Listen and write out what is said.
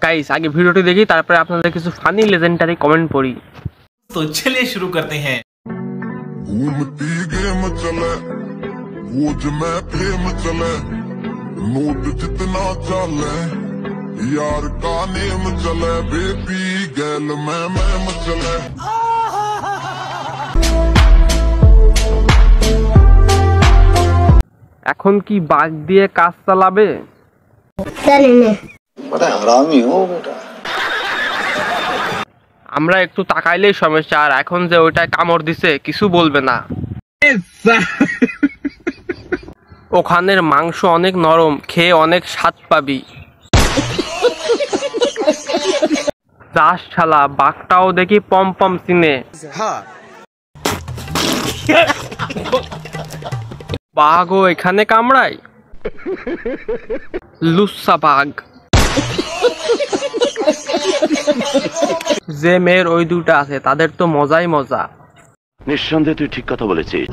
Guys আগে ভিডিওটি দেখি তারপরে আপনাদের কিছু ফানি লেজেন্ডারি কমেন্ট পড়ি। तो चलिए शुरू करते हैं। घूमती गेम चले वो मैं फेम चले नोट जितना चले यार का नेम चले बेबी गैल मैं चले। এখন কি বাঘ দিয়ে কাজ চালাবে? আমরা একটু তাকাইলেই সমস্যা, আর এখন যে ওইটা কামড় দিছে কিছু বলবে না। ওখানের মাংস অনেক নরম, খেয়ে অনেক স্বাদ পাবি। যাস শালা, বাঘটাও দেখি পম পম চিনে। বাঘও এখানে কামড়ায়, লুচ্চা বাঘ। যে মেয়ের ওই দুটা আছে তাদের তো মজাই মজা। নিঃসন্দেহে তুই ঠিক কথা বলেছিস।